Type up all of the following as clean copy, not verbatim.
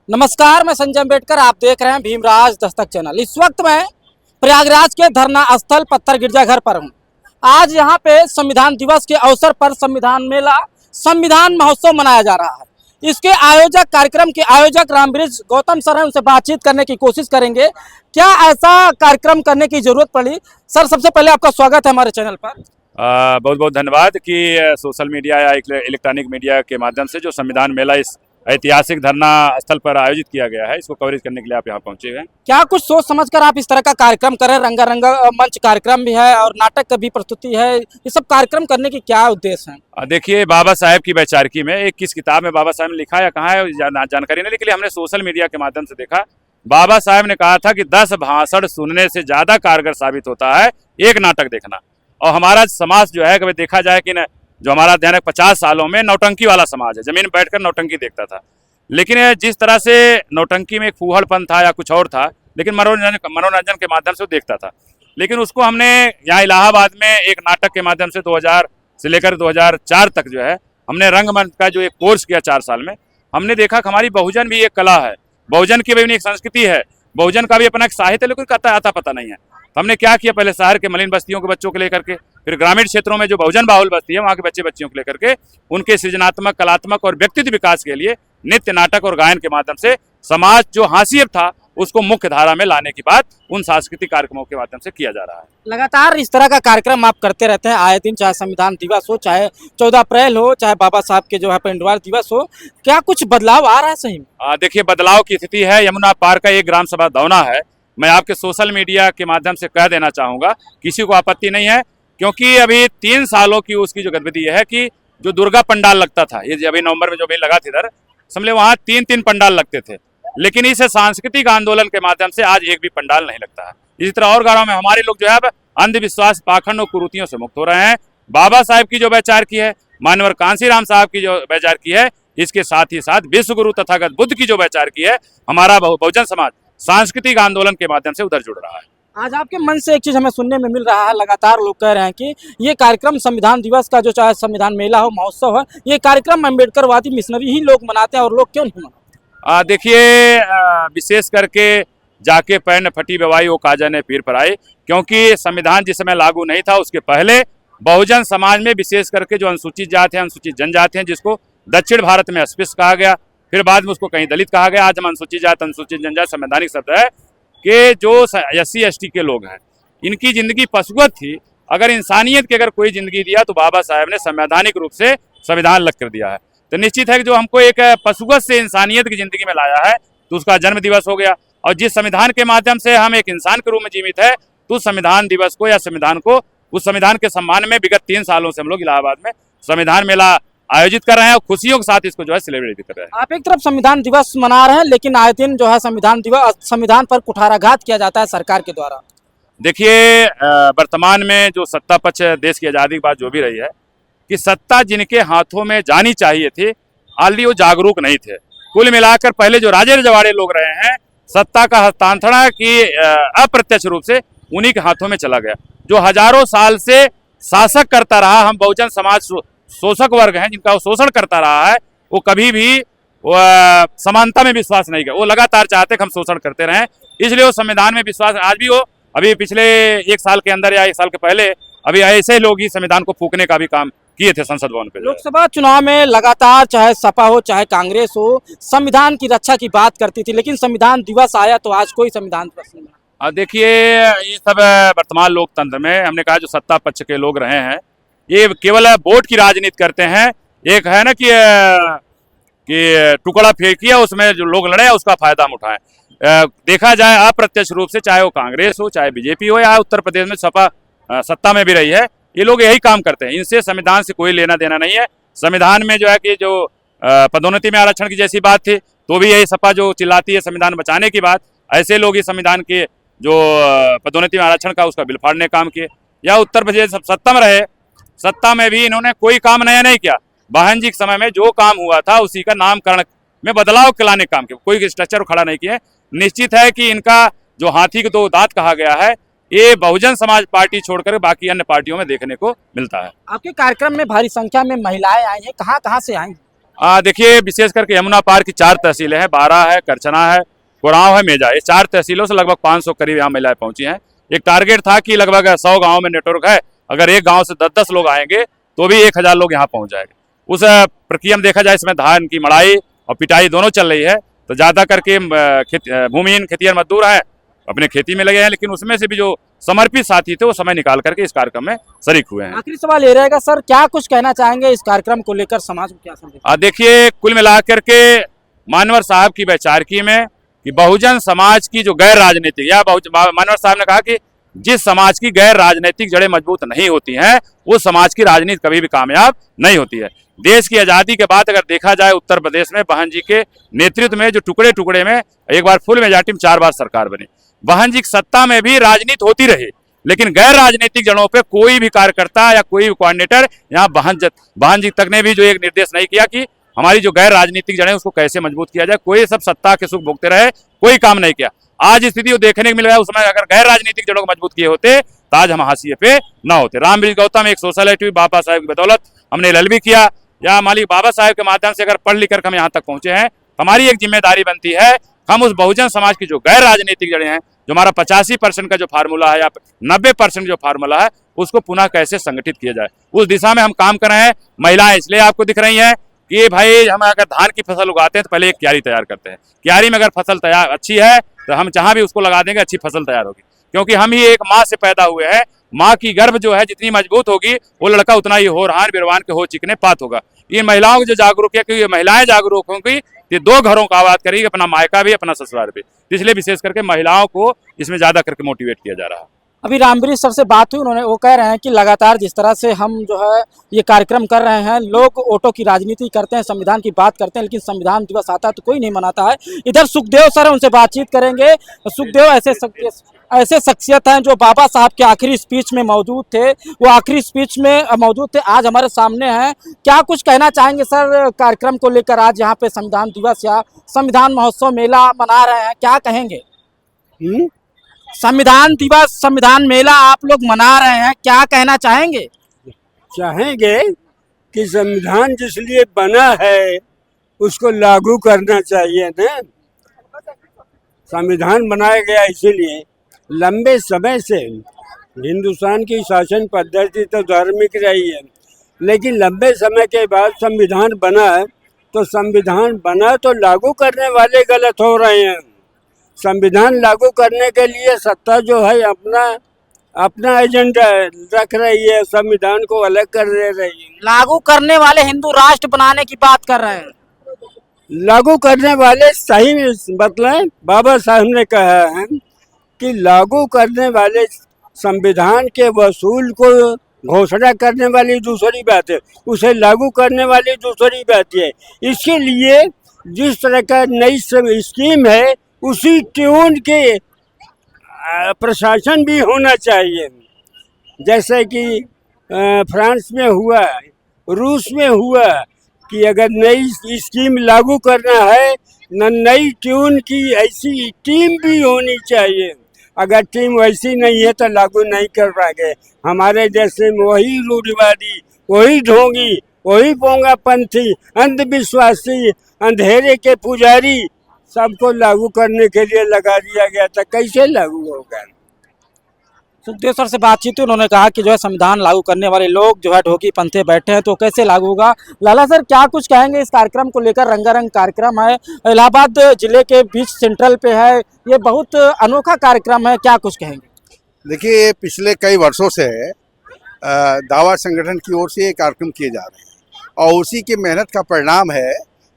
नमस्कार, मैं संजय अम्बेडकर। आप देख रहे हैं भीमराज दस्तक चैनल। इस वक्त मैं प्रयागराज के धरना स्थल पत्थर गिरजाघर पर हूं। आज यहां पे संविधान दिवस के अवसर पर संविधान मेला, संविधान महोत्सव मनाया जा रहा है। इसके आयोजक, कार्यक्रम के आयोजक रामबृज गौतम सर हैं, उनसे बातचीत करने की कोशिश करेंगे। क्या ऐसा कार्यक्रम करने की जरूरत पड़ी? सर, सबसे पहले आपका स्वागत है हमारे चैनल पर। बहुत बहुत धन्यवाद कि सोशल मीडिया या इलेक्ट्रॉनिक मीडिया के माध्यम से जो संविधान मेला इस ऐतिहासिक धरना स्थल पर आयोजित किया गया है, इसको कवरेज करने के लिए आप यहाँ पहुंचे हैं। क्या कुछ सोच समझकर आप इस तरह का कार्यक्रम करें? रंगारंगा मंच कार्यक्रम भी है और नाटक की भी प्रस्तुति है। ये सब कार्यक्रम करने की क्या उद्देश्य है? देखिए, बाबा साहेब की वैचारिकी में एक किस किताब में बाबा साहब ने लिखा या कहाँ है जानकारी नहीं, लेकिन हमने सोशल मीडिया के माध्यम से देखा। बाबा साहेब ने कहा था कि 10 भाषण सुनने से ज्यादा कारगर साबित होता है एक नाटक देखना। और हमारा समाज जो है, कभी देखा जाए कि जो हमारा ध्यान 50 सालों में नौटंकी वाला समाज है, जमीन बैठकर नौटंकी देखता था। लेकिन जिस तरह से नौटंकी में एक फूहड़पन था या कुछ और था, लेकिन मनोरंजन के माध्यम से वो देखता था। लेकिन उसको हमने यहाँ इलाहाबाद में एक नाटक के माध्यम से 2000 से लेकर 2004 तक जो है, हमने रंगमंच का जो एक कोर्स किया 4 साल में, हमने देखा कि हमारी बहुजन भी एक कला है, बहुजन की भी एक संस्कृति है, बहुजन का भी अपना एक साहित्य, लेकिन आता पता नहीं है। तो हमने क्या किया, पहले शहर के मलिन बस्तियों के बच्चों को लेकर के, फिर ग्रामीण क्षेत्रों में जो बहुजन बाहुल बस्ती है वहाँ के बच्चे बच्चियों को लेकर के उनके सृजनात्मक, कलात्मक और व्यक्तित्व विकास के लिए नित्य नाटक और गायन के माध्यम से समाज जो हाशियत था उसको मुख्य धारा में लाने की बात उन सांस्कृतिक कार्यक्रमों के माध्यम से किया जा रहा है। लगातार इस तरह का कार्यक्रम आप करते रहते हैं आए दिन, चाहे संविधान दिवस हो, चाहे 14 अप्रैल हो, चाहे बाबा साहब के जो है पेंडुआर दिवस हो। क्या कुछ बदलाव आ रहा है सही में? देखिए, बदलाव की स्थिति है। यमुना पार का एक ग्राम सभा दौना है। मैं आपके सोशल मीडिया के माध्यम से कह देना चाहूँगा, किसी को आपत्ति नहीं है, क्योंकि अभी 3 सालों की उसकी जो गतिविधि है कि जो दुर्गा पंडाल लगता था, ये अभी नवंबर में जो भी लगा था इधर, समझे वहाँ 3-3 पंडाल लगते थे। लेकिन इस सांस्कृतिक आंदोलन के माध्यम से आज एक भी पंडाल नहीं लगता है। इसी तरह और गाँव में हमारे लोग जो है अब अंधविश्वास, पाखंड और कुरीतियों से मुक्त हो रहे हैं। बाबा साहेब की जो वैचार की है, मानवर कांसीराम साहब की जो वैचार की है, इसके साथ ही साथ विश्व गुरु तथागत बुद्ध की जो वैचार की है, हमारा बहुजन समाज सांस्कृतिक आंदोलन के माध्यम से उधर जुड़ रहा है। आज आपके मन से एक चीज हमें सुनने में मिल रहा है, लगातार लोग कह रहे हैं कि ये कार्यक्रम संविधान दिवस का, जो चाहे संविधान मेला हो, महोत्सव है, ये कार्यक्रम अम्बेडकरवादी मिशनरी ही लोग मनाते हैं, और लोग क्यों नहीं मनाते? देखिए, विशेष करके जाके पैर न फटी बेवाई वो काजा ने पीर पर आई, क्योंकि संविधान जिस समय लागू नहीं था उसके पहले बहुजन समाज में विशेष करके जो अनुसूचित जाति है, अनुसूचित जनजाति हैं, जिसको दक्षिण भारत में अस्पृश्य कहा गया, फिर बाद में उसको कहीं दलित कहा गया, आज हम अनुसूचित जाति, अनुसूचित जनजाति संवैधानिक शब्द है कि जो SC/ST के लोग हैं, इनकी जिंदगी पशुवत थी। अगर इंसानियत की अगर कोई जिंदगी दिया तो बाबा साहेब ने संवैधानिक रूप से संविधान लग कर दिया है। तो निश्चित है कि जो हमको एक पशुवत से इंसानियत की जिंदगी में लाया है, तो उसका जन्म दिवस हो गया। और जिस संविधान के माध्यम से हम एक इंसान के रूप में जीवित है, तो संविधान दिवस को या संविधान को, उस संविधान के सम्मान में विगत 3 सालों से हम लोग इलाहाबाद में संविधान मेला आयोजित कर रहे हैं और खुशियों के साथ इसको जो है सेलिब्रेट कर रहे हैं। आप एक तरफ संविधान दिवस मना रहे हैं, लेकिन आए दिन जो है संविधान पर कुठाराघात किया जाता है सरकार के द्वारा। देखिए, वर्तमान में जो सत्ता पक्ष देश की आज़ादी के बाद जो भी रही है, कि सत्ता जिनके हाथों में जानी चाहिए थी, ऑलरेडी वो जागरूक नहीं थे। कुल मिलाकर पहले जो राजे रजवाड़े लोग रहे हैं, सत्ता का हस्तांतरण की अप्रत्यक्ष रूप से उन्हीं के हाथों में चला गया। जो हजारों साल से शासक करता रहा, हम बहुजन समाज शोषक वर्ग हैं जिनका वो शोषण करता रहा है, वो कभी भी समानता में विश्वास नहीं किया। वो लगातार चाहते कि हम शोषण करते रहें, इसलिए वो संविधान में विश्वास आज भी हो। अभी पिछले 1 साल के अंदर या 1 साल के पहले अभी ऐसे लोग ही संविधान को फूकने का भी काम किए थे संसद भवन पे। लोकसभा चुनाव में लगातार चाहे सपा हो चाहे कांग्रेस हो, संविधान की रक्षा की बात करती थी, लेकिन संविधान दिवस आया तो आज कोई संविधान दिवस नहीं मना। देखिए, ये सब वर्तमान लोकतंत्र में हमने कहा जो सत्ता पक्ष के लोग रहे हैं, ये केवल वोट की राजनीति करते हैं। एक है ना कि टुकड़ा फेंकिया, उसमें जो लोग लड़े उसका फायदा हम उठाएं। देखा जाए अप्रत्यक्ष रूप से, चाहे वो कांग्रेस हो, चाहे बीजेपी हो, या उत्तर प्रदेश में सपा सत्ता में भी रही है, ये लोग यही काम करते हैं। इनसे संविधान से कोई लेना देना नहीं है। संविधान में जो है कि जो पदोन्नति में आरक्षण की जैसी बात थी, तो भी यही सपा जो चिल्लाती है संविधान बचाने की बात, ऐसे लोग ही संविधान के जो पदोन्नति में आरक्षण का उसका बिल फाड़ने काम किए। या उत्तर प्रदेश सत्ता में रहे, सत्ता में भी इन्होंने कोई काम नया नहीं किया। बहन जी के समय में जो काम हुआ था उसी का नामकरण में बदलाव कराने काम किया, कोई स्ट्रक्चर खड़ा नहीं किए। निश्चित है कि इनका जो हाथी के 2 दांत कहा गया है, ये बहुजन समाज पार्टी छोड़कर बाकी अन्य पार्टियों में देखने को मिलता है। आपके कार्यक्रम में भारी संख्या में महिलाएं आई हैं, कहाँ से आई? देखिए, विशेष करके यमुना पार की 4 तहसीलें हैं, बारा है, करछना है, कुराव है, मेजा। ये 4 तहसीलों से लगभग 500 करीब यहाँ महिलाएं पहुंची हैं। एक टारगेट था कि लगभग 100 गाँव में नेटवर्क है, अगर एक गाँव से 10-10 लोग आएंगे तो भी 1000 लोग यहाँ पहुंच जाएंगे। उस प्रक्रिया में देखा जाए, इसमें धान की मड़ाई और पिटाई दोनों चल रही है, तो ज़्यादा करके भूमिहीन खेतिहर मजदूर हैं, अपने खेती में लगे हैं, लेकिन उसमें से भी जो समर्पित साथी थे वो समय निकाल करके इस कार्यक्रम में शरीक हुए हैं। आखिरी सवाल ये रहेगा सर, क्या कुछ कहना चाहेंगे इस कार्यक्रम को लेकर, समाज को क्या संदेश? देखिए, कुल मिलाकर के मानवर साहब की वैचारिकी में कि बहुजन समाज की जो गैर राजनीतिक, या मानवर साहब ने कहा कि जिस समाज की गैर राजनीतिक जड़ें मजबूत नहीं होती हैं, उस समाज की राजनीति कभी भी कामयाब नहीं होती है। देश की आज़ादी के बाद अगर देखा जाए, उत्तर प्रदेश में बहन जी के नेतृत्व में जो टुकड़े टुकड़े में एक बार फुल मेजॉरिटी में 4 बार सरकार बनी, बहन जी की सत्ता में भी राजनीति होती रही, लेकिन गैर राजनीतिक जड़ों पे कोई भी कार्यकर्ता या कोई भी कोऑर्डिनेटर यहाँ बहन जी तक ने भी जो एक निर्देश नहीं किया कि हमारी जो गैर राजनीतिक जड़ें उसको कैसे मजबूत किया जाए। कोई सब सत्ता के सुख भोगते रहे, कोई काम नहीं किया। आज स्थिति वो देखने को मिल रहा है, उसमें अगर गैर राजनीतिक जड़ों को मजबूत किए होते तो आज हम हाशिए पे ना होते। रामबीर गौतम एक सोशल एक्टिविस्ट, बाबा साहेब की बदौलत हमने LLB किया, या मालिक बाबा साहेब के माध्यम से अगर पढ़ लिख कर हम यहाँ तक पहुंचे हैं, हमारी एक जिम्मेदारी बनती है हम उस बहुजन समाज की जो गैर राजनीतिक जड़ें हैं, जो हमारा 85% का जो फार्मूला है या 90% जो फार्मूला है, उसको पुनः कैसे संगठित किया जाए, उस दिशा में हम काम कर रहे हैं। महिलाएं इसलिए आपको दिख रही हैं कि भाई हम अगर धान की फसल उगाते हैं तो पहले एक क्यारी तैयार करते हैं, क्यारी में अगर फसल तैयार अच्छी है तो हम जहाँ भी उसको लगा देंगे अच्छी फसल तैयार होगी, क्योंकि हम ही एक माँ से पैदा हुए हैं। माँ की गर्भ जो है जितनी मजबूत होगी, वो लड़का उतना ही होरहान बिरवान के हो चिकने पात होगा। इन महिलाओं को जो जागरूक है, क्योंकि महिलाएं जागरूक होंगी, ये 2 घरों का आबाद करेगी, अपना मायका भी अपना ससुराल भी। इसलिए विशेष करके महिलाओं को इसमें ज्यादा करके मोटिवेट किया जा रहा है। अभी रामबीर सर से बात हुई, उन्होंने वो कह रहे हैं कि लगातार जिस तरह से हम जो है ये कार्यक्रम कर रहे हैं, लोग वोटों की राजनीति करते हैं, संविधान की बात करते हैं, लेकिन संविधान दिवस आता है तो कोई नहीं मनाता है। इधर सुखदेव सर है, उनसे बातचीत करेंगे। सुखदेव ऐसे शख्सियत हैं जो बाबा साहब के आखिरी स्पीच में मौजूद थे, वो आखिरी स्पीच में मौजूद थे, आज हमारे सामने हैं। क्या कुछ कहना चाहेंगे सर कार्यक्रम को लेकर? आज यहाँ पे संविधान दिवस या संविधान महोत्सव मेला मना रहे हैं, क्या कहेंगे? संविधान दिवस, संविधान मेला आप लोग मना रहे हैं, क्या कहना चाहेंगे? चाहेंगे कि संविधान जिस लिए बना है उसको लागू करना चाहिए ना। संविधान बनाया गया इसीलिए, लंबे समय से हिंदुस्तान की शासन पद्धति तो धार्मिक रही है, लेकिन लंबे समय के बाद संविधान बना है, तो संविधान बना तो लागू करने वाले गलत हो रहे हैं। संविधान लागू करने के लिए सत्ता जो है अपना एजेंडा रख रही है, संविधान को अलग कर दे रही है। लागू करने वाले हिंदू राष्ट्र बनाने की बात कर रहे हैं। लागू करने वाले सही मतलब बाबा साहब ने कहा है कि लागू करने वाले, संविधान के वसूल को घोषणा करने वाली दूसरी बात है, उसे लागू करने वाली दूसरी बात है। इसके लिए जिस तरह का नई स्कीम है उसी ट्यून के प्रशासन भी होना चाहिए। जैसे कि फ्रांस में हुआ, रूस में हुआ कि अगर नई स्कीम लागू करना है, नई ट्यून की ऐसी टीम भी होनी चाहिए। अगर टीम वैसी नहीं है तो लागू नहीं कर पाएंगे। हमारे जैसे में वही रूढ़िवादी, वही ढोंगी, वही पोंगा पंथी, अंधविश्वासी, अंधेरे के पुजारी सबको लागू करने के लिए लगा दिया गया था, कैसे लागू होगा? सुखदेव सर से बातचीत हुई, उन्होंने कहा कि जो है संविधान लागू करने वाले लोग जो है ढोकी पंथे बैठे हैं, तो कैसे लागू होगा? लाला सर क्या कुछ कहेंगे इस कार्यक्रम को लेकर? रंगारंग कार्यक्रम है, इलाहाबाद जिले के बीच सेंट्रल पे है, ये बहुत अनोखा कार्यक्रम है, क्या कुछ कहेंगे? देखिए, पिछले कई वर्षों से दावा संगठन की ओर से ये कार्यक्रम किए जा रहे हैं, और उसी की मेहनत का परिणाम है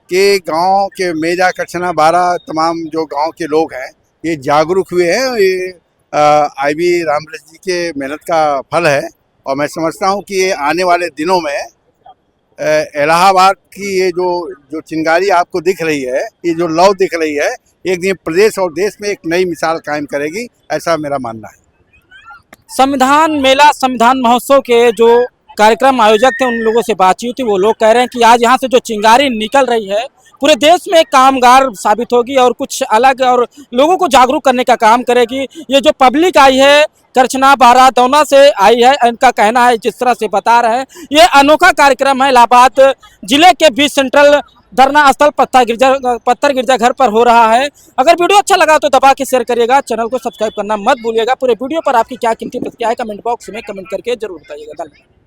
कि गांव के मेजा, करछना, बारा तमाम जो गांव के लोग हैं ये जागरूक हुए हैं। ये IB रामबीर जी के मेहनत का फल है, और मैं समझता हूं कि ये आने वाले दिनों में इलाहाबाद की ये जो चिंगारी आपको दिख रही है, ये जो लौ दिख रही है, एक दिन प्रदेश और देश में एक नई मिसाल कायम करेगी, ऐसा मेरा मानना है। संविधान मेला, संविधान महोत्सव के जो कार्यक्रम आयोजक थे उन लोगों से बातचीत हुई, वो लोग कह रहे हैं कि आज यहाँ से जो चिंगारी निकल रही है पूरे देश में कामगार साबित होगी और कुछ अलग और लोगों को जागरूक करने का काम करेगी। ये जो पब्लिक आई है करछना बारा दौना से आई है, इनका कहना है जिस तरह से बता रहे हैं ये अनोखा कार्यक्रम है इलाहाबाद जिले के बीच सेंट्रल धरना स्थल पत्थर गिरजाघर पर हो रहा है। अगर वीडियो अच्छा लगा तो दबा के शेयर करिएगा, चैनल को सब्सक्राइब करना मत भूलिएगा। पूरे वीडियो पर आपकी क्या कीमती प्रतिक्रिया है कमेंट बॉक्स में कमेंट करके जरूर बताइएगा। धन्यवाद।